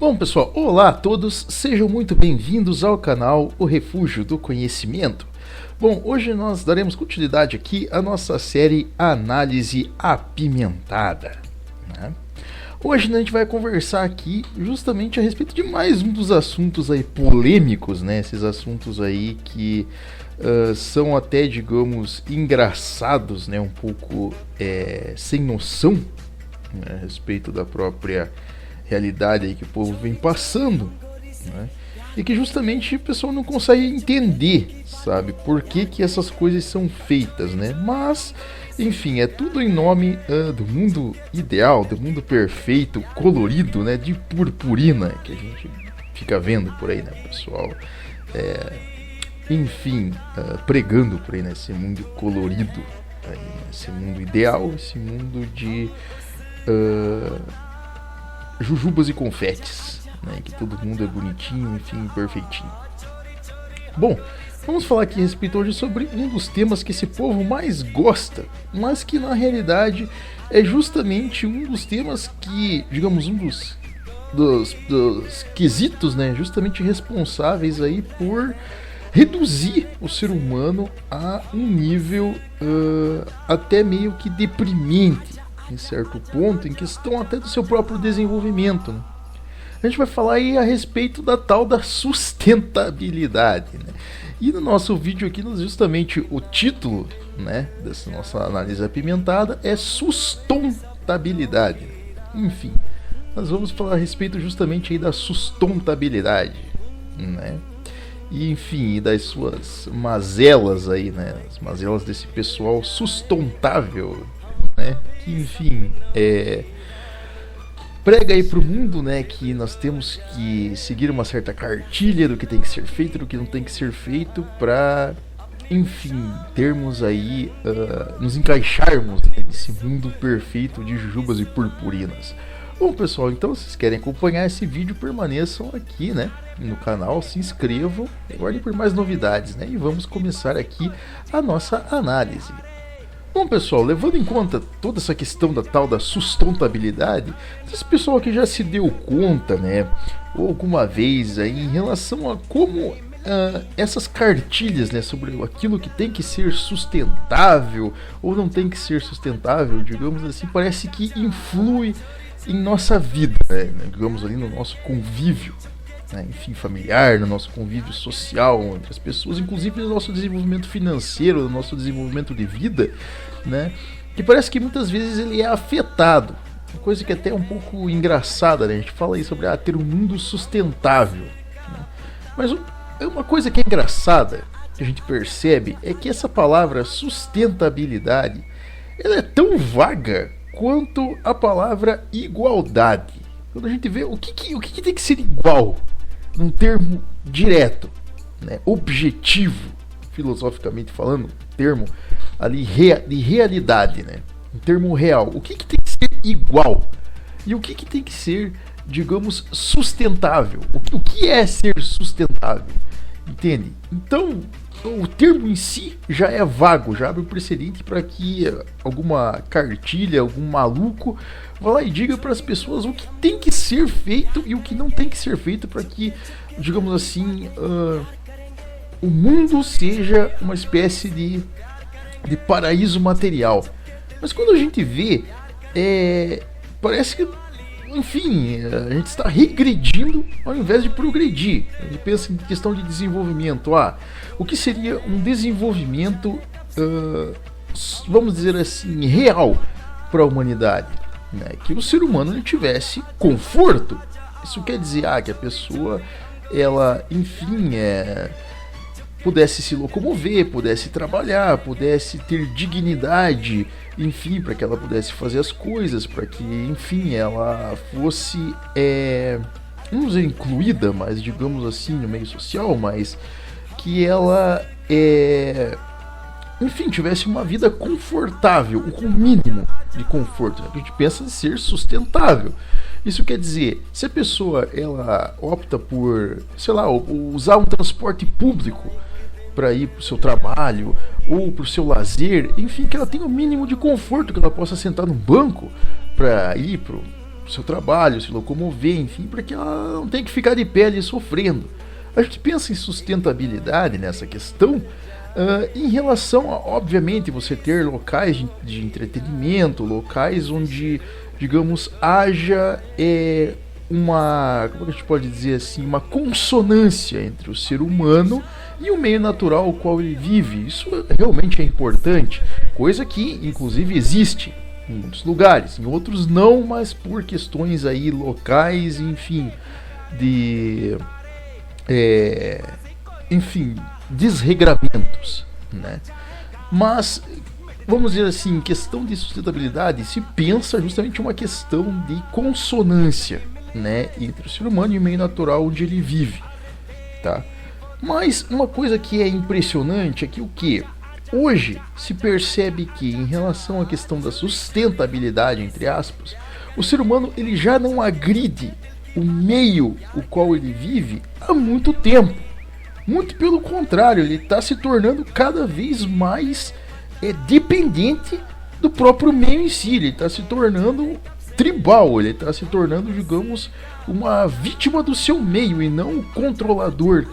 Bom pessoal, olá a todos, sejam muito bem-vindos ao canal O Refúgio do Conhecimento. Bom, hoje nós daremos continuidade aqui à nossa série Análise Apimentada, né? Hoje a gente vai conversar aqui justamente a respeito de mais um dos assuntos aí polêmicos, né? Esses assuntos aí que são até, digamos, engraçados, né? Um pouco sem noção, né? A respeito da própria realidade aí que o povo vem passando, né? E que justamente o pessoal não consegue entender, sabe, por que essas coisas são feitas, né? Mas, enfim, é tudo em nome do mundo ideal, do mundo perfeito, colorido, né, de purpurina, que a gente fica vendo por aí, né, pessoal? Enfim, pregando por aí nesse mundo colorido, aí, esse mundo ideal, esse mundo de jujubas e confetes, né, que todo mundo é bonitinho, enfim, perfeitinho. Bom, vamos falar aqui a respeito hoje sobre um dos temas que esse povo mais gosta, mas que na realidade é justamente um dos temas que, digamos, um dos quesitos, né, justamente responsáveis aí por reduzir o ser humano a um nível até meio que deprimente, em certo ponto, em questão até do seu próprio desenvolvimento, né? A gente vai falar aí a respeito da tal da sustentabilidade, né? E no nosso vídeo aqui, justamente o título, né, dessa nossa análise apimentada é sustentabilidade. Enfim, nós vamos falar a respeito justamente aí da sustentabilidade, né? E enfim, das suas mazelas aí, né? As mazelas desse pessoal sustentável, né? Que enfim, prega aí pro mundo, né, que nós temos que seguir uma certa cartilha do que tem que ser feito, do que não tem que ser feito, para, enfim, termos aí, nos encaixarmos nesse mundo perfeito de jujubas e purpurinas. Bom pessoal, então se vocês querem acompanhar esse vídeo, permaneçam aqui, né, no canal, se inscrevam, aguardem por mais novidades, né, e vamos começar aqui a nossa análise. Bom pessoal, levando em conta toda essa questão da tal da sustentabilidade, esse pessoal aqui já se deu conta, né, ou alguma vez aí, em relação a como essas cartilhas, né, sobre aquilo que tem que ser sustentável ou não tem que ser sustentável, digamos assim, parece que influi em nossa vida, né, digamos ali no nosso convívio, né, enfim, familiar, no nosso convívio social entre as pessoas, inclusive no nosso desenvolvimento financeiro, no nosso desenvolvimento de vida, né, que parece que muitas vezes ele é afetado, uma coisa que é até um pouco engraçada, né, a gente fala aí sobre ter um mundo sustentável, né, mas uma coisa que é engraçada, que a gente percebe, é que essa palavra sustentabilidade, ela é tão vaga quanto a palavra igualdade. Quando a gente vê o que tem que ser igual, num termo direto, né, objetivo, filosoficamente falando, termo ali de realidade, né, um termo real, o que tem que ser igual e o que tem que ser, digamos, sustentável, o que é ser sustentável, entende? Então o termo em si já é vago, já abre um precedente para que alguma cartilha, algum maluco vá lá e diga para as pessoas o que tem que ser feito e o que não tem que ser feito para que, digamos assim, o mundo seja uma espécie de paraíso material. Mas quando a gente vê, parece que, enfim, a gente está regredindo ao invés de progredir. A gente pensa em questão de desenvolvimento. O que seria um desenvolvimento, vamos dizer assim, real para a humanidade? Né? Que o ser humano ele tivesse conforto. Isso quer dizer que a pessoa, ela, enfim, pudesse se locomover, pudesse trabalhar, pudesse ter dignidade, enfim, para que ela pudesse fazer as coisas, para que, enfim, ela fosse, não vamos dizer incluída, mas digamos assim, no meio social, mas que ela, enfim, tivesse uma vida confortável, com o mínimo de conforto. A gente pensa em ser sustentável. Isso quer dizer, se a pessoa ela opta por, sei lá, usar um transporte público para ir para o seu trabalho ou para o seu lazer, enfim, que ela tenha o mínimo de conforto, que ela possa sentar num banco para ir para o seu trabalho, se locomover, enfim, para que ela não tenha que ficar de pé ali sofrendo. A gente pensa em sustentabilidade nessa questão em relação a, obviamente, você ter locais de entretenimento, locais onde, digamos, haja uma, como a gente pode dizer assim, uma consonância entre o ser humano e o meio natural ao qual ele vive. Isso realmente é importante, coisa que inclusive existe em muitos lugares, em outros não, mas por questões aí locais, enfim, desregramentos, né? Mas vamos dizer assim, em questão de sustentabilidade, se pensa justamente uma questão de consonância, né, entre o ser humano e o meio natural onde ele vive, tá? Mas uma coisa que é impressionante é que o que hoje se percebe que, em relação à questão da sustentabilidade, entre aspas, o ser humano ele já não agride o meio o qual ele vive há muito tempo. Muito pelo contrário, ele está se tornando cada vez mais dependente do próprio meio em si. Ele está se tornando tribal, ele está se tornando, digamos, uma vítima do seu meio e não o controlador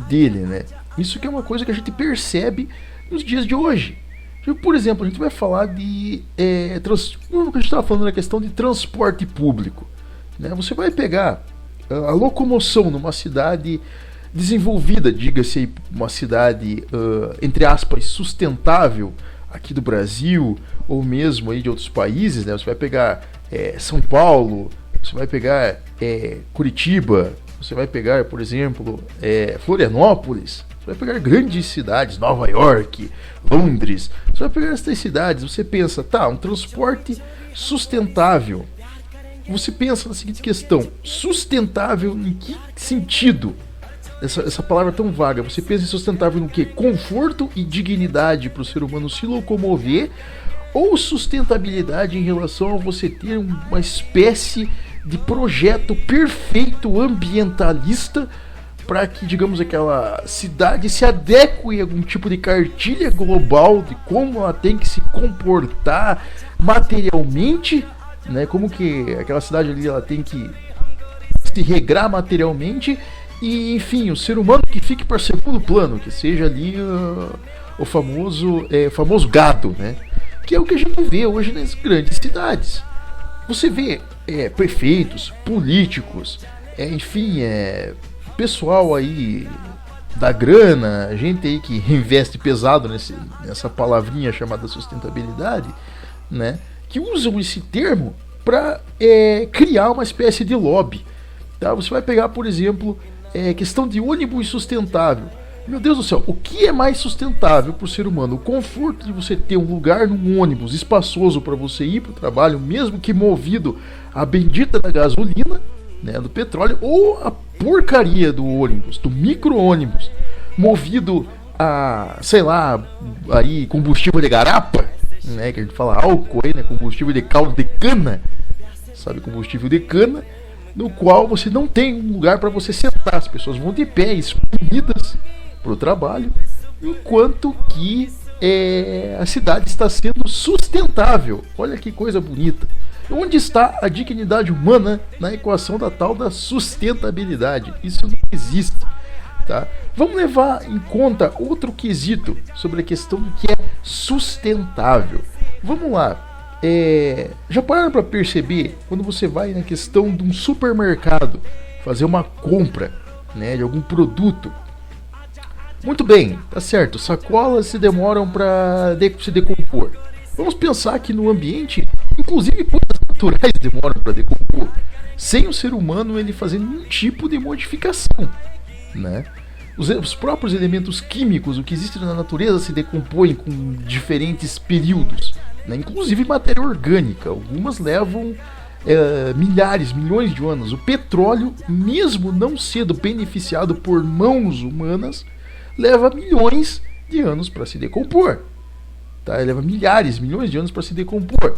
dele, né? Isso que é uma coisa que a gente percebe nos dias de hoje. Por exemplo, a gente vai falar de como a gente estava falando na questão de transporte público, né? Você vai pegar a locomoção numa cidade desenvolvida, diga-se aí, uma cidade entre aspas sustentável aqui do Brasil ou mesmo aí de outros países, né? Você vai pegar São Paulo, você vai pegar Curitiba, você vai pegar, por exemplo, Florianópolis, você vai pegar grandes cidades, Nova York, Londres, você vai pegar essas cidades, você pensa, tá, um transporte sustentável. Você pensa na seguinte questão, sustentável em que sentido? Essa palavra tão vaga, você pensa em sustentável no que? Conforto e dignidade para o ser humano se locomover, ou sustentabilidade em relação a você ter uma espécie de projeto perfeito ambientalista para que, digamos, aquela cidade se adeque a algum tipo de cartilha global de como ela tem que se comportar materialmente, né? Como que aquela cidade ali ela tem que se regrar materialmente e, enfim, o ser humano que fique para segundo plano, que seja ali o famoso gado, né? Que é o que a gente vê hoje nas grandes cidades. Você vê prefeitos, políticos, enfim, pessoal aí da grana, gente aí que investe pesado nessa palavrinha chamada sustentabilidade, né? Que usam esse termo para criar uma espécie de lobby. Tá? Você vai pegar, por exemplo, questão de ônibus sustentável. Meu Deus do céu, o que é mais sustentável para o ser humano? O conforto de você ter um lugar num ônibus espaçoso para você ir para o trabalho, mesmo que movido a bendita da gasolina, né, do petróleo, ou a porcaria do ônibus, do micro-ônibus, movido a, sei lá, aí, combustível de garapa, né, que a gente fala álcool aí, né, combustível de caldo de cana, sabe, combustível de cana, no qual você não tem um lugar para você sentar, as pessoas vão de pé, espremidas para o trabalho, enquanto que a cidade está sendo sustentável. Olha que coisa bonita. Onde está a dignidade humana na equação da tal da sustentabilidade? Isso não existe. Tá? Vamos levar em conta outro quesito sobre a questão do que é sustentável. Vamos lá. Já pararam para perceber quando você vai na questão de um supermercado fazer uma compra, né, de algum produto? Muito bem, tá certo, sacolas se demoram para se decompor. Vamos pensar que no ambiente, inclusive coisas naturais demoram para decompor, sem o ser humano ele fazer nenhum tipo de modificação, né? Os próprios elementos químicos, o que existe na natureza, se decompõem com diferentes períodos, né? Inclusive matéria orgânica, algumas levam milhares, milhões de anos. O petróleo, mesmo não sendo beneficiado por mãos humanas, leva milhões de anos para se decompor. Tá? Ele leva milhares, milhões de anos para se decompor.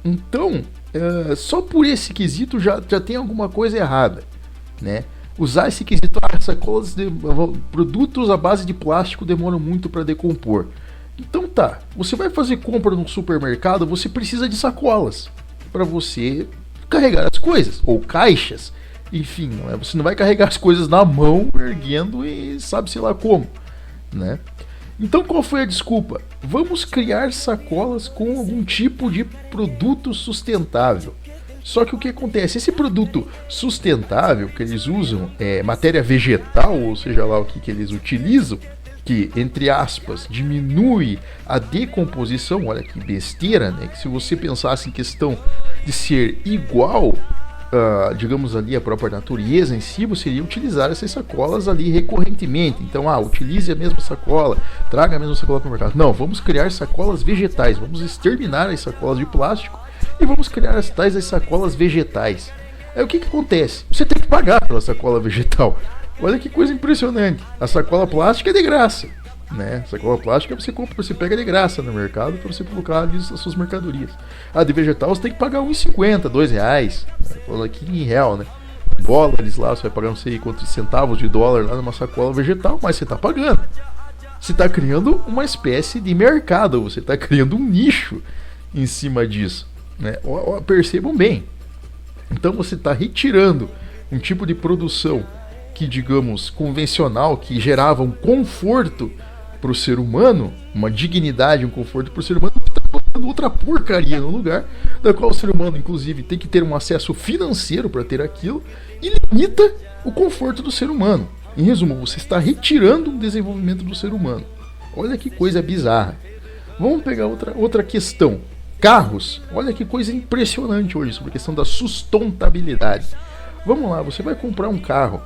Então, só por esse quesito já tem alguma coisa errada, né? Usar esse quesito, sacolas produtos à base de plástico demoram muito para decompor. Então você vai fazer compra no supermercado, você precisa de sacolas para você carregar as coisas, ou caixas, enfim, você não vai carregar as coisas na mão, erguendo e sabe-se lá como, né? Então qual foi a desculpa? Vamos criar sacolas com algum tipo de produto sustentável. Só que o que acontece? Esse produto sustentável que eles usam é matéria vegetal, ou seja lá o que eles utilizam, que, entre aspas, diminui a decomposição. Olha que besteira, né? Que se você pensasse em questão de ser igual, digamos ali, a própria natureza em si, você iria utilizar essas sacolas ali recorrentemente. Então, utilize a mesma sacola, traga a mesma sacola para o mercado. Não, vamos criar sacolas vegetais, vamos exterminar as sacolas de plástico e vamos criar as sacolas vegetais. Aí o que acontece? Você tem que pagar pela sacola vegetal. Olha que coisa impressionante. A sacola plástica é de graça, né? A sacola plástica você compra, você pega de graça no mercado para você colocar ali as suas mercadorias. A de vegetal você tem que pagar R$1,50, R$2, falando aqui em real, né? Dólares lá, você vai pagar não sei quantos centavos de dólar lá numa sacola vegetal, mas você está pagando. Você está criando uma espécie de mercado, você está criando um nicho em cima disso, né? Percebam bem. Então você está retirando um tipo de produção que, digamos, convencional, que gerava um conforto para o ser humano, uma dignidade, um conforto para o ser humano, está colocando outra porcaria no lugar, da qual o ser humano, inclusive, tem que ter um acesso financeiro para ter aquilo, e limita o conforto do ser humano. Em resumo, você está retirando o desenvolvimento do ser humano. Olha que coisa bizarra. Vamos pegar outra questão. Carros. Olha que coisa impressionante hoje sobre a questão da sustentabilidade. Vamos lá, você vai comprar um carro,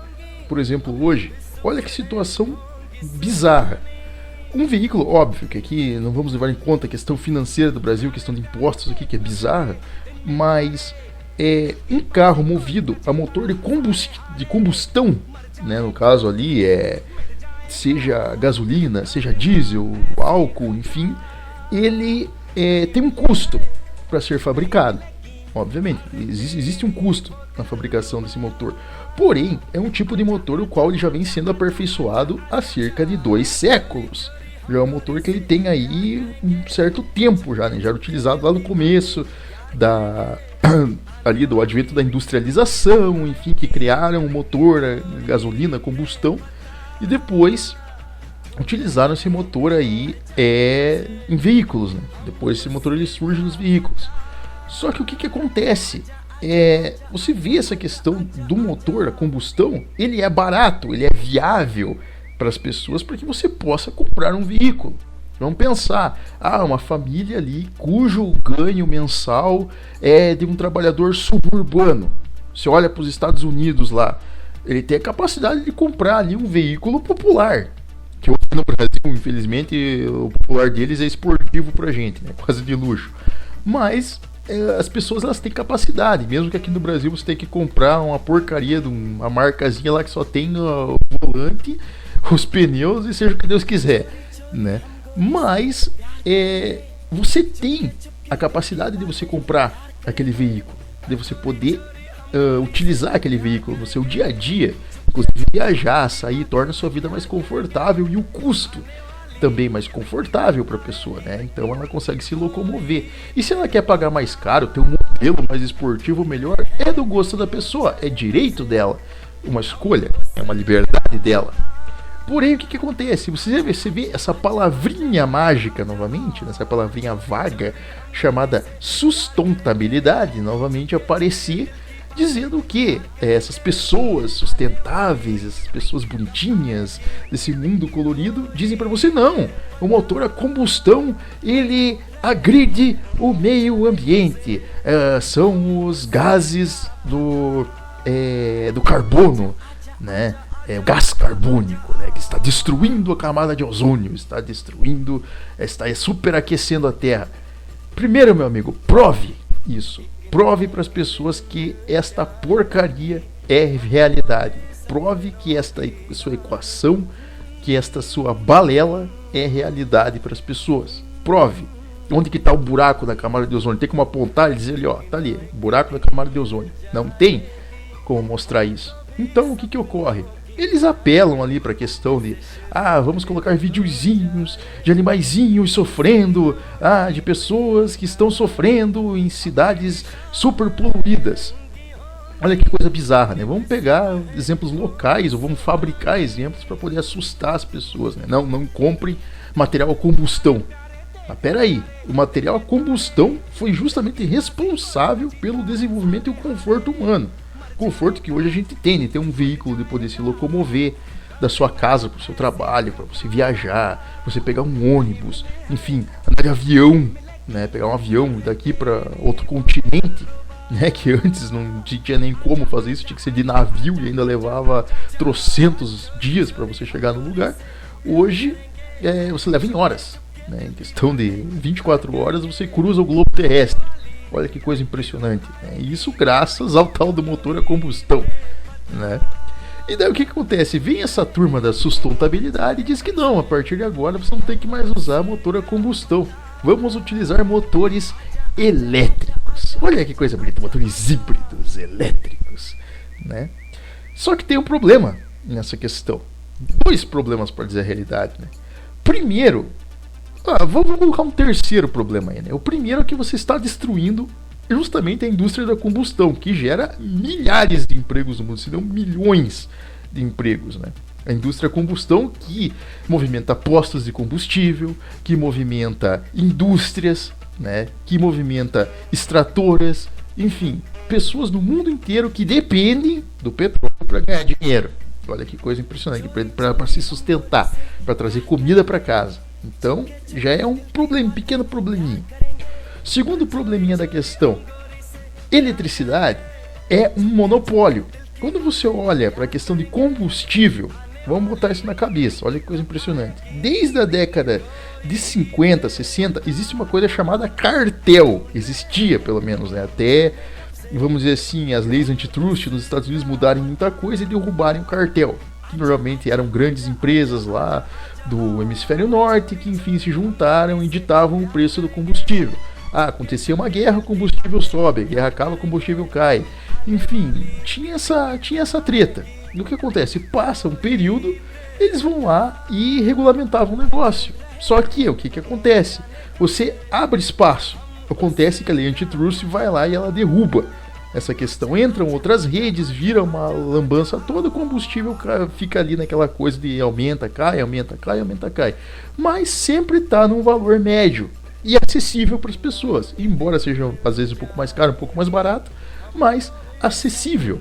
por exemplo, hoje, olha que situação bizarra. Um veículo, óbvio que aqui não vamos levar em conta a questão financeira do Brasil, questão de impostos aqui, que é bizarra, mas um carro movido a motor de combustão, né, no caso ali, seja gasolina, seja diesel, álcool, enfim, ele tem um custo para ser fabricado. Obviamente, existe um custo na fabricação desse motor. Porém, é um tipo de motor o qual ele já vem sendo aperfeiçoado há cerca de 2 séculos. Já é um motor que ele tem aí um certo tempo já, né? Já era utilizado lá no começo ali do advento da industrialização, enfim, que criaram um motor a gasolina, combustão, e depois utilizaram esse motor aí em veículos, né? Depois esse motor ele surge nos veículos. Só que o que acontece? Você vê essa questão do motor a combustão, ele é barato, ele é viável para as pessoas para que você possa comprar um veículo. Vamos pensar, uma família ali cujo ganho mensal é de um trabalhador suburbano. Você olha para os Estados Unidos lá, ele tem a capacidade de comprar ali um veículo popular, que hoje no Brasil, infelizmente, o popular deles é esportivo pra gente, né? Quase de luxo. Mas as pessoas elas têm capacidade, mesmo que aqui no Brasil você tenha que comprar uma porcaria de uma marcazinha lá que só tem o volante, os pneus e seja o que Deus quiser, né? Mas você tem a capacidade de você comprar aquele veículo, de você poder utilizar aquele veículo no seu dia a dia, inclusive viajar, sair, torna a sua vida mais confortável e o custo também mais confortável para a pessoa, né? Então ela consegue se locomover. E se ela quer pagar mais caro, ter um modelo mais esportivo melhor, é do gosto da pessoa, é direito dela, uma escolha, é uma liberdade dela. Porém, o que acontece? Você vê essa palavrinha mágica novamente, essa palavrinha vaga chamada sustentabilidade novamente aparecer, dizendo que essas pessoas sustentáveis, essas pessoas bonitinhas desse mundo colorido, dizem para você: não, o motor a combustão ele agride o meio ambiente, são os gases do carbono, né? O gás carbônico, né, que está destruindo a camada de ozônio, está superaquecendo a Terra. Primeiro, meu amigo, prove isso. Prove para as pessoas que esta porcaria é realidade. Prove que esta sua equação, que esta sua balela é realidade para as pessoas. Prove. Onde que está o buraco da camada de ozônio? Tem como apontar e dizer ali, tá ali, buraco da camada de ozônio. Não tem como mostrar isso. Então, o que ocorre? Eles apelam ali para a questão de vamos colocar videozinhos de animaizinhos sofrendo, de pessoas que estão sofrendo em cidades super poluídas. Olha que coisa bizarra, né? Vamos pegar exemplos locais ou vamos fabricar exemplos para poder assustar as pessoas, né? Não compre material a combustão. Mas peraí, o material a combustão foi justamente responsável pelo desenvolvimento e o conforto humano. Conforto que hoje a gente tem, né? Ter um veículo de poder se locomover da sua casa para o seu trabalho, para você viajar, você pegar um ônibus, enfim, andar de avião, né? Pegar um avião daqui para outro continente, né, que antes não tinha nem como fazer isso, tinha que ser de navio e ainda levava trocentos dias para você chegar no lugar. Hoje você leva em horas, né, em questão de 24 horas você cruza o globo terrestre. Olha que coisa impressionante, né? Isso graças ao tal do motor a combustão, né? E daí o que acontece? Vem essa turma da sustentabilidade e diz que não, a partir de agora você não tem que mais usar motor a combustão, vamos utilizar motores elétricos. Olha que coisa bonita, motores híbridos elétricos, né? Só que tem um problema nessa questão. 2 problemas para dizer a realidade, né? Primeiro, vamos colocar um terceiro problema aí, né? O primeiro é que você está destruindo justamente a indústria da combustão, que gera milhares de empregos no mundo, se não milhões de empregos, né? A indústria da combustão que movimenta postos de combustível, que movimenta indústrias, né, que movimenta extratoras, enfim, pessoas no mundo inteiro que dependem do petróleo para ganhar dinheiro. Olha que coisa impressionante, para se sustentar, para trazer comida para casa. Então, já é um problema, um pequeno probleminha. Segundo probleminha da questão, eletricidade é um monopólio. Quando você olha para a questão de combustível, vamos botar isso na cabeça, olha que coisa impressionante. Desde a década de 50, 60, existe uma coisa chamada cartel. Existia, pelo menos, né? Até, vamos dizer assim, as leis antitrust nos Estados Unidos mudarem muita coisa e derrubarem o cartel. Que normalmente eram grandes empresas lá do hemisfério norte que, enfim, se juntaram e ditavam o preço do combustível. Acontecia uma guerra, o combustível sobe, a guerra acaba, o combustível cai. Enfim, tinha essa treta. E o que acontece? Passa um período, eles vão lá e regulamentavam o negócio. Só que o que acontece? Você abre espaço. Acontece que a lei antitrust vai lá e ela derruba essa questão. Entram outras redes, vira uma lambança toda, o combustível fica ali naquela coisa de aumenta, cai, aumenta, cai, aumenta, cai. Mas sempre está num valor médio e acessível para as pessoas. Embora seja às vezes um pouco mais caro, um pouco mais barato, mas acessível.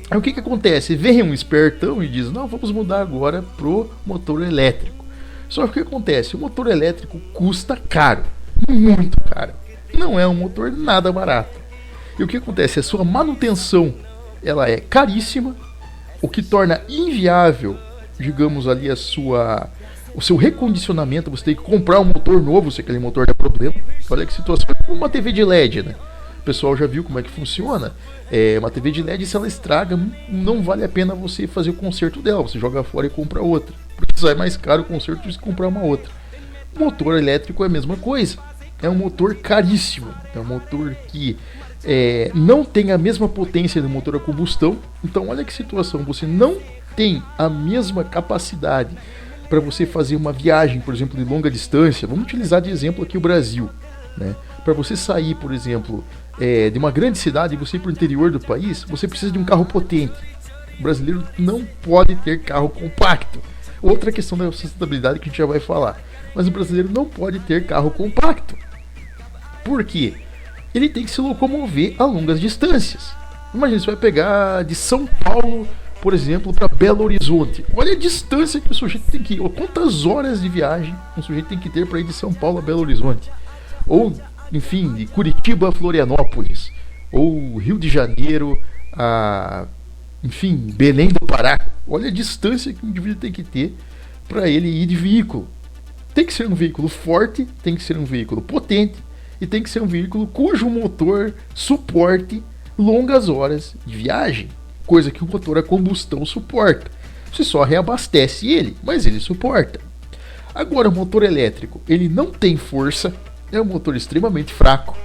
Aí o que acontece? Vem um espertão e diz, não, vamos mudar agora pro motor elétrico. Só que o que acontece? O motor elétrico custa caro, muito caro. Não é um motor nada barato. E o que acontece? A sua manutenção ela é caríssima, o que torna inviável, digamos ali, o seu recondicionamento. Você tem que comprar um motor novo se aquele motor der problema. Olha que situação. Uma TV de LED, né? O pessoal já viu como é que funciona. Uma TV de LED, se ela estraga, não vale a pena você fazer o conserto dela. Você joga fora e compra outra. Porque sai mais caro o conserto de comprar uma outra. O motor elétrico é a mesma coisa. É um motor caríssimo. É um motor que não tem a mesma potência do motor a combustão. Então olha que situação. Você não tem a mesma capacidade para você fazer uma viagem, por exemplo, de longa distância. Vamos utilizar de exemplo aqui o Brasil, né? Para você sair, por exemplo, de uma grande cidade e você ir para o interior do país, você precisa de um carro potente. O brasileiro não pode ter carro compacto. Outra questão da sustentabilidade que a gente já vai falar. Mas o brasileiro não pode ter carro compacto. Por quê? Ele tem que se locomover a longas distâncias. Imagina, você vai pegar de São Paulo, por exemplo, para Belo Horizonte. Olha a distância que o sujeito tem que ir. Quantas horas de viagem um sujeito tem que ter para ir de São Paulo a Belo Horizonte? Ou, enfim, de Curitiba a Florianópolis. Ou Rio de Janeiro a, enfim, Belém do Pará. Olha a distância que o indivíduo tem que ter para ele ir de veículo. Tem que ser um veículo forte, tem que ser um veículo potente e tem que ser um veículo cujo motor suporte longas horas de viagem, coisa que o motor a combustão suporta. Você só reabastece ele, mas ele suporta. Agora o motor elétrico, ele não tem força, é um motor extremamente fraco,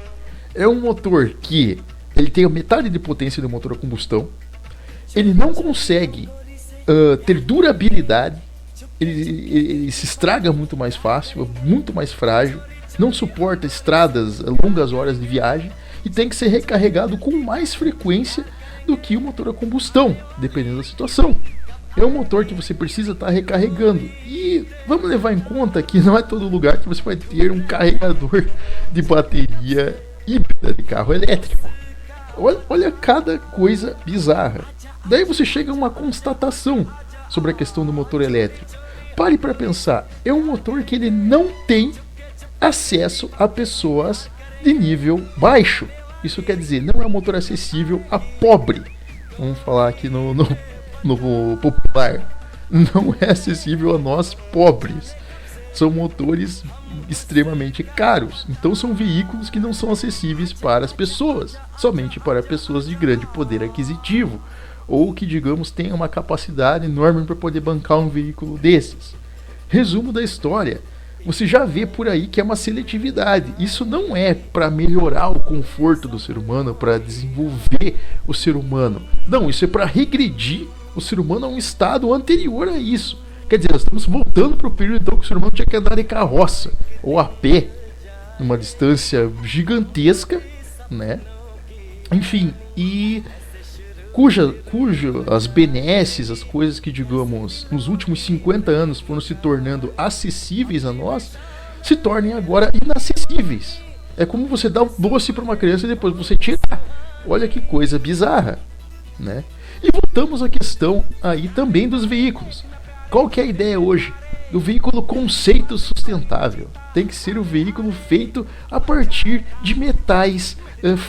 é um motor que ele tem a metade de potência do motor a combustão, ele não consegue ter durabilidade, ele se estraga muito mais fácil, é muito mais frágil, não suporta estradas longas horas de viagem e tem que ser recarregado com mais frequência do que o motor a combustão, dependendo da situação. É um motor que você precisa estar recarregando. E vamos levar em conta que não é todo lugar que você vai ter um carregador de bateria híbrida de carro elétrico. Olha cada coisa bizarra. Daí você chega a uma constatação sobre a questão do motor elétrico. Pare para pensar, é um motor que ele não tem acesso a pessoas de nível baixo. Isso quer dizer, não é um motor acessível a pobre. Vamos falar aqui no popular. Não é acessível a nós pobres. São motores extremamente caros. Então são veículos que não são acessíveis para as pessoas, somente para pessoas de grande poder aquisitivo, ou que, digamos, tenham uma capacidade enorme para poder bancar um veículo desses. Resumo da história. Você já vê por aí que é uma seletividade. Isso não é para melhorar o conforto do ser humano, para desenvolver o ser humano. Não, isso é para regredir o ser humano a um estado anterior a isso. Quer dizer, nós estamos voltando para o período então que o ser humano tinha que andar de carroça ou a pé, numa distância gigantesca, né? Enfim, e cuja as benesses, as coisas que, digamos, nos últimos 50 anos foram se tornando acessíveis a nós, se tornem agora inacessíveis. É como você dar um doce para uma criança e depois você tirar. Olha que coisa bizarra, né? E voltamos à questão aí também dos veículos. Qual que é a ideia hoje? Do veículo conceito sustentável. Tem que ser um veículo feito a partir de metais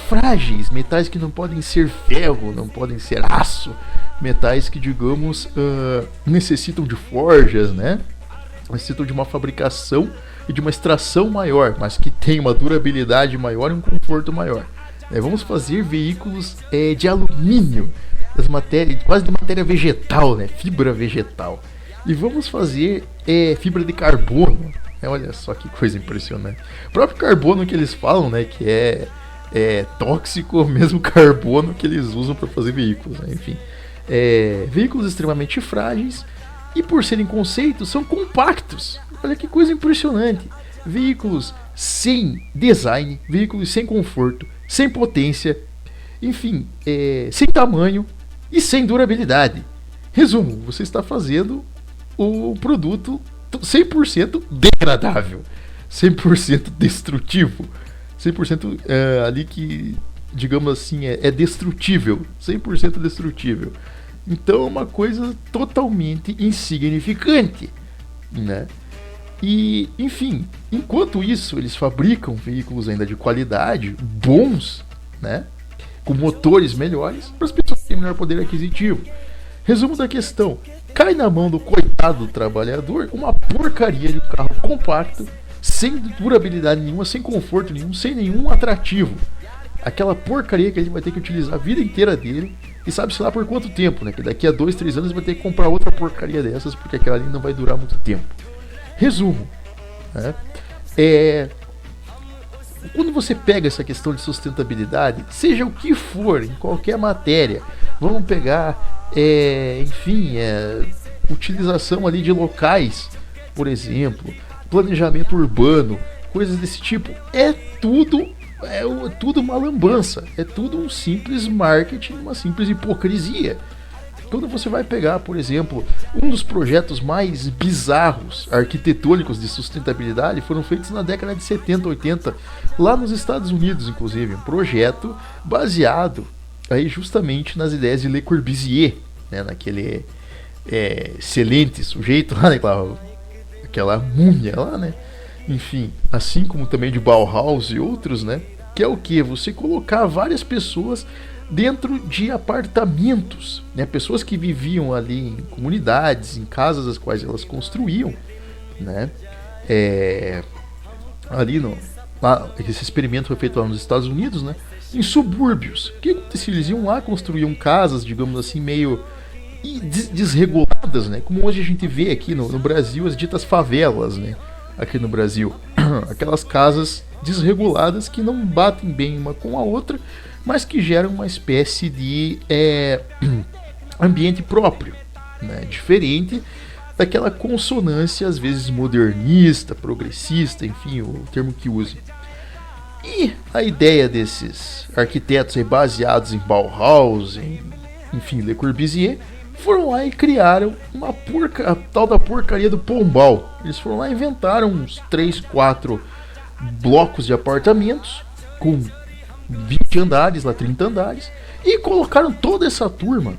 frágeis, metais que não podem ser ferro, não podem ser aço, metais que, digamos, necessitam de forjas, né? Necessitam de uma fabricação e de uma extração maior, mas que tem uma durabilidade maior e um conforto maior. Vamos fazer veículos de alumínio, das matérias, quase de matéria vegetal, né? Fibra vegetal. E vamos fazer fibra de carbono. Olha só que coisa impressionante. O próprio carbono que eles falam, né, que é tóxico, o mesmo carbono que eles usam para fazer veículos, né? Enfim, veículos extremamente frágeis e, por serem conceitos, são compactos. Olha que coisa impressionante. Veículos sem design, veículos sem conforto, sem potência, enfim, sem tamanho e sem durabilidade. Resumo, você está fazendo o produto 100% degradável, 100% destrutivo, 100% ali que, digamos assim, é destrutível, 100% destrutível. Então é uma coisa totalmente insignificante, né? E, enfim, enquanto isso, eles fabricam veículos ainda de qualidade, bons, né? Com motores melhores, para as pessoas que têm melhor poder aquisitivo. Resumo da questão: cai na mão do coitado do trabalhador uma porcaria de carro compacto, sem durabilidade nenhuma, sem conforto nenhum, sem nenhum atrativo. Aquela porcaria que a gente vai ter que utilizar a vida inteira dele, e sabe-se lá por quanto tempo, né? Que daqui a 2, 3 anos vai ter que comprar outra porcaria dessas, porque aquela ali não vai durar muito tempo. Resumo, né? Quando você pega essa questão de sustentabilidade, seja o que for, em qualquer matéria, vamos pegar, utilização ali de locais, por exemplo, planejamento urbano, coisas desse tipo, é tudo uma lambança, é tudo um simples marketing, uma simples hipocrisia. Quando você vai pegar, por exemplo, um dos projetos mais bizarros arquitetônicos de sustentabilidade foram feitos na década de 70, 80, lá nos Estados Unidos, inclusive, um projeto baseado aí justamente nas ideias de Le Corbusier, né, naquele excelente sujeito lá, aquela múmia lá, né? Enfim, assim como também de Bauhaus e outros, né? Que é o que? Você colocar várias pessoas dentro de apartamentos, né? Pessoas que viviam ali em comunidades, em casas as quais elas construíam, né? Esse experimento foi feito lá nos Estados Unidos, né? Em subúrbios. O que acontecia? Eles iam lá, construíam casas, digamos assim, meio desreguladas, né? Como hoje a gente vê aqui no Brasil, as ditas favelas, né? Aqui no Brasil, aquelas casas desreguladas que não batem bem uma com a outra, mas que geram uma espécie de ambiente próprio, né? Diferente daquela consonância às vezes modernista, progressista, enfim, o termo que use. E a ideia desses arquitetos aí, baseados em Bauhaus, enfim, Le Corbusier, foram lá e criaram a tal da porcaria do Pombal. Eles foram lá e inventaram uns 3, 4 blocos de apartamentos com 20 andares, lá 30 andares, e colocaram toda essa turma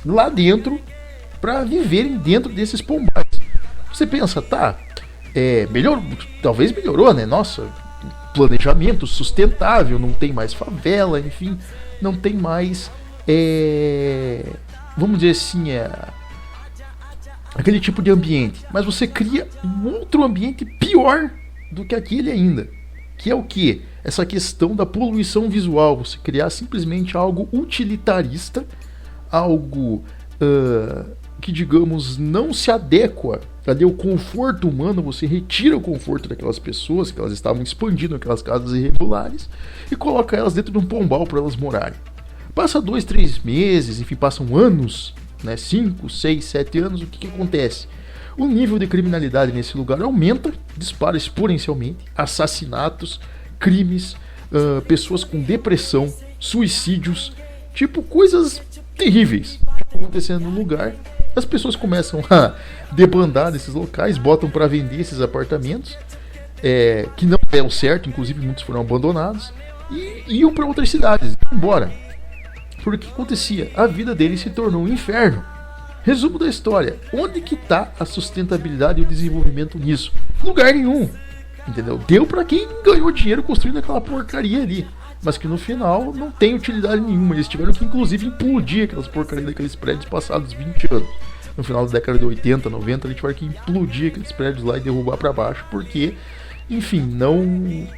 lá dentro para viverem dentro desses pombais. Você pensa, tá, talvez melhorou, né? Nossa, planejamento sustentável, não tem mais favela, enfim, não tem mais, vamos dizer assim, aquele tipo de ambiente. Mas você cria um outro ambiente pior do que aquele ainda. Que é o quê? Essa questão da poluição visual. Você criar simplesmente algo utilitarista, algo que, digamos, não se adequa ali ao conforto humano. Você retira o conforto daquelas pessoas que elas estavam expandindo aquelas casas irregulares e coloca elas dentro de um pombal para elas morarem. Passa 2, 3 meses, enfim, passam anos, né, 5, 6, 7 anos, o que acontece? O nível de criminalidade nesse lugar aumenta, dispara exponencialmente, assassinatos, crimes, pessoas com depressão, suicídios, tipo coisas terríveis acontecendo no lugar. As pessoas começam a debandar desses locais, botam para vender esses apartamentos, que não deram certo, inclusive muitos foram abandonados, e iam para outras cidades, embora. Porque o que acontecia? A vida deles se tornou um inferno. Resumo da história: onde que está a sustentabilidade e o desenvolvimento nisso? Lugar nenhum, entendeu? Deu para quem ganhou dinheiro construindo aquela porcaria ali, mas que no final não tem utilidade nenhuma. Eles tiveram que inclusive implodir aquelas porcarias daqueles prédios passados 20 anos. No final da década de 80, 90, eles tiveram que implodir aqueles prédios lá e derrubar para baixo, porque, enfim,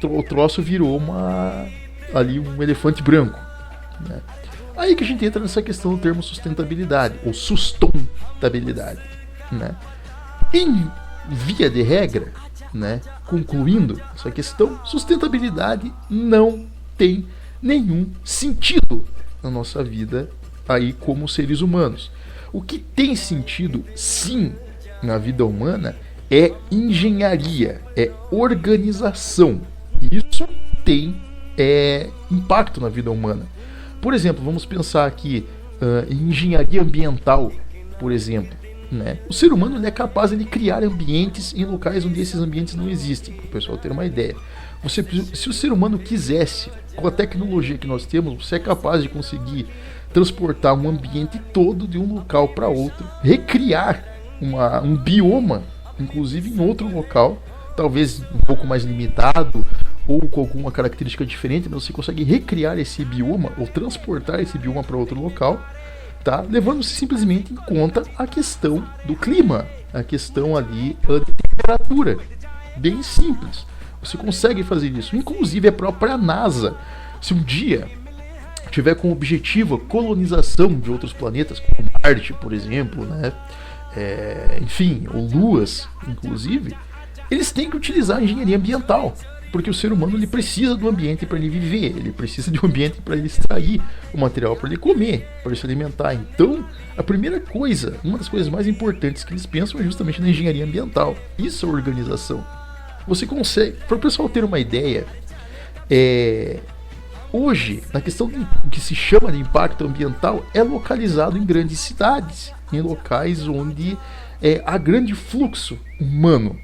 o troço virou ali um elefante branco, né? Aí que a gente entra nessa questão do termo sustentabilidade, ou sustentabilidade, né? Em via de regra, né, concluindo essa questão, sustentabilidade não tem nenhum sentido na nossa vida aí como seres humanos. O que tem sentido, sim, na vida humana é engenharia, é organização. Isso tem impacto na vida humana. Por exemplo, vamos pensar aqui em engenharia ambiental, por exemplo, né? O ser humano ele é capaz de criar ambientes em locais onde esses ambientes não existem, para o pessoal ter uma ideia. Se o ser humano quisesse, com a tecnologia que nós temos, você é capaz de conseguir transportar um ambiente todo de um local para outro, recriar um bioma, inclusive em outro local, talvez um pouco mais limitado, ou com alguma característica diferente, mas você consegue recriar esse bioma ou transportar esse bioma para outro local, tá? Levando-se simplesmente em conta a questão do clima, a questão ali de temperatura, bem simples. Você consegue fazer isso, inclusive a própria NASA, se um dia tiver como objetivo a colonização de outros planetas, como Marte, por exemplo, né? Enfim, ou luas, inclusive, eles têm que utilizar a engenharia ambiental. Porque o ser humano ele precisa do ambiente para ele viver, ele precisa de um ambiente para ele extrair o material para ele comer, para ele se alimentar. Então, a primeira coisa, uma das coisas mais importantes que eles pensam é justamente na engenharia ambiental. Isso é organização. Você consegue, para o pessoal ter uma ideia, hoje, na questão do que se chama de impacto ambiental, é localizado em grandes cidades, em locais onde há grande fluxo humano.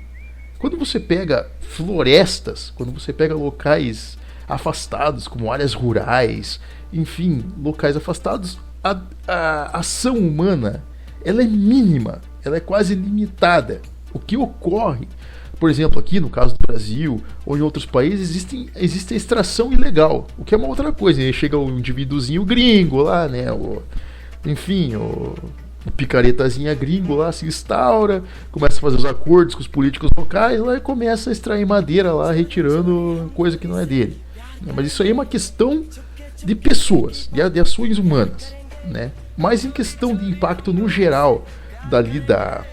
Quando você pega florestas, quando você pega locais afastados, como áreas rurais, enfim, locais afastados, a ação humana ela é mínima, ela é quase limitada. O que ocorre, por exemplo, aqui no caso do Brasil ou em outros países, existe a extração ilegal, o que é uma outra coisa. Aí chega um indivíduozinho gringo lá, né? O picaretazinha gringo lá se instaura, começa a fazer os acordos com os políticos locais lá e começa a extrair madeira lá, retirando coisa que não é dele. Mas isso aí é uma questão de pessoas, de ações humanas, né? Mas em questão de impacto no geral, da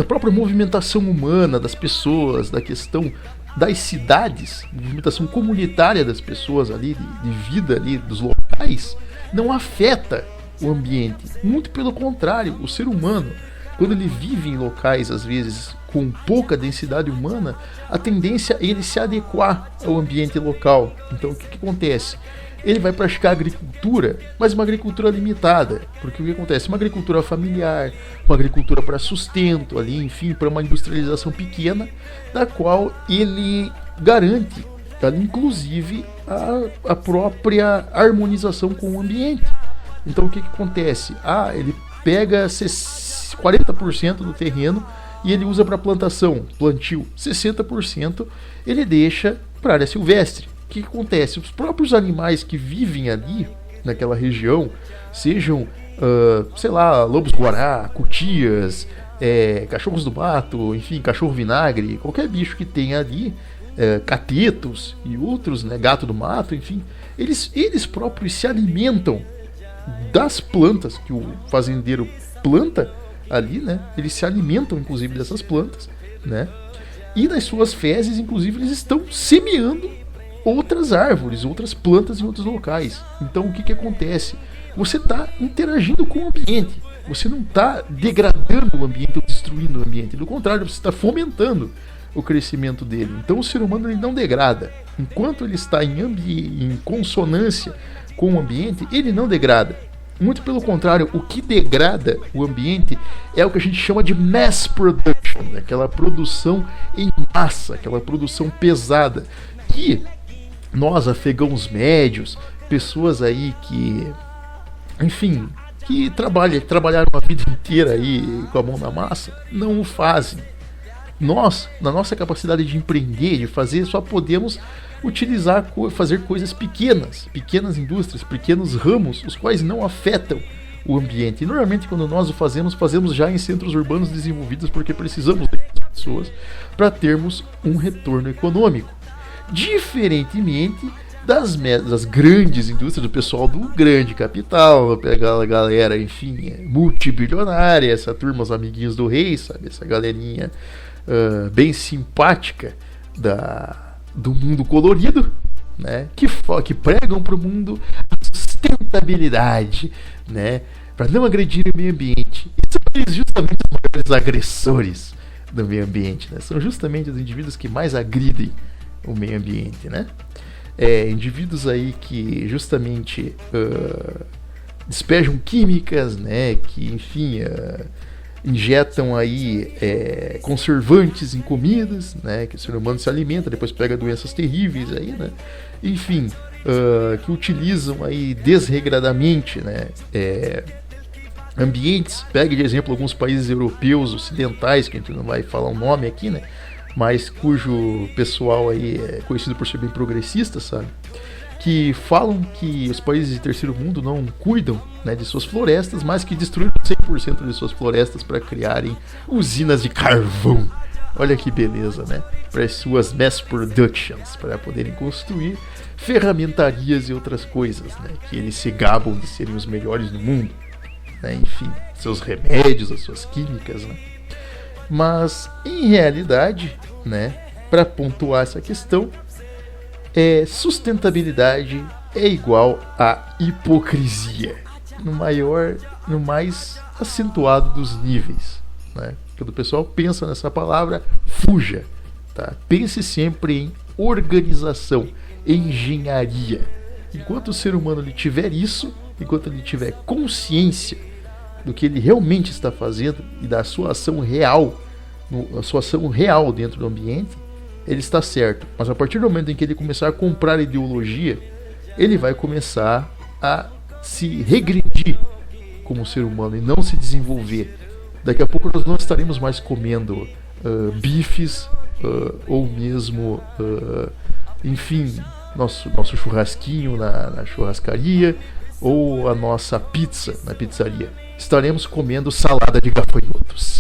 própria movimentação humana das pessoas, da questão das cidades, movimentação comunitária das pessoas ali, de vida ali, dos locais, não afeta o ambiente. Muito pelo contrário, o ser humano quando ele vive em locais, às vezes, com pouca densidade humana, a tendência é ele se adequar ao ambiente local. Então, o que acontece? Ele vai praticar agricultura, mas uma agricultura limitada. Porque o que acontece? Uma agricultura familiar, uma agricultura para sustento, ali, enfim, para uma industrialização pequena, da qual ele garante, inclusive, a própria harmonização com o ambiente. Então, o que acontece? Ele pega 40% do terreno e ele usa para plantação, plantio. 60% ele deixa para área silvestre. O que acontece? Os próprios animais que vivem ali, naquela região, sejam, lobos-guará, cutias, cachorros do mato, enfim, cachorro-vinagre, qualquer bicho que tenha ali, catetos e outros, né, gato do mato, enfim, eles próprios se alimentam das plantas que o fazendeiro planta ali, né? Eles se alimentam, inclusive, dessas plantas, né? E nas suas fezes, inclusive, eles estão semeando outras árvores, outras plantas em outros locais. Então, o que acontece? Você está interagindo com o ambiente. Você não está degradando o ambiente ou destruindo o ambiente. Do contrário, você está fomentando o crescimento dele. Então, o ser humano ele não degrada. Enquanto ele está em consonância com o ambiente, ele não degrada. Muito pelo contrário, o que degrada o ambiente é o que a gente chama de mass production, né? Aquela produção em massa, aquela produção pesada, que nós, afegãos médios, pessoas aí que, enfim, que trabalharam a vida inteira aí com a mão na massa, não o fazem. Nós, na nossa capacidade de empreender, de fazer, só podemos fazer coisas pequenas indústrias, pequenos ramos, os quais não afetam o ambiente. E normalmente quando nós o fazemos já em centros urbanos desenvolvidos, porque precisamos dessas pessoas para termos um retorno econômico. Diferentemente das grandes indústrias, do pessoal do grande capital, aquela galera, enfim, multibilionária, essa turma, os amiguinhos do rei, sabe? Essa galerinha bem simpática do mundo colorido, né? Que pregam para o mundo a sustentabilidade, né? Para não agredir o meio ambiente. E são eles justamente os maiores agressores do meio ambiente, né? São justamente os indivíduos que mais agridem o meio ambiente, né? Indivíduos aí que justamente despejam químicas, né? Que, enfim, injetam aí conservantes em comidas, né? Que o ser humano se alimenta, depois pega doenças terríveis aí, né? Enfim, que utilizam aí desregradamente, né? Ambientes. Pega de exemplo alguns países europeus ocidentais, que a gente não vai falar o nome aqui, né? Mas cujo pessoal aí é conhecido por ser bem progressista, sabe? Que falam que os países de terceiro mundo não cuidam, né, de suas florestas, mas que destruíram 100% de suas florestas para criarem usinas de carvão. Olha que beleza, né? Para as suas mass productions, para poderem construir ferramentarias e outras coisas, né? Que eles se gabam de serem os melhores do mundo, né? Enfim, seus remédios, as suas químicas, né? Mas, em realidade, né, para pontuar essa questão, sustentabilidade é igual a hipocrisia, no mais acentuado dos níveis, né? Quando o pessoal pensa nessa palavra, fuja, tá? Pense sempre em organização, engenharia. Enquanto o ser humano ele tiver isso, enquanto ele tiver consciência do que ele realmente está fazendo e da sua ação real, dentro do ambiente, ele está certo. Mas a partir do momento em que ele começar a comprar ideologia, ele vai começar a se regredir como ser humano e não se desenvolver. Daqui a pouco nós não estaremos mais comendo bifes ou mesmo, enfim, nosso churrasquinho na churrascaria ou a nossa pizza na pizzaria. Estaremos comendo salada de gafanhotos.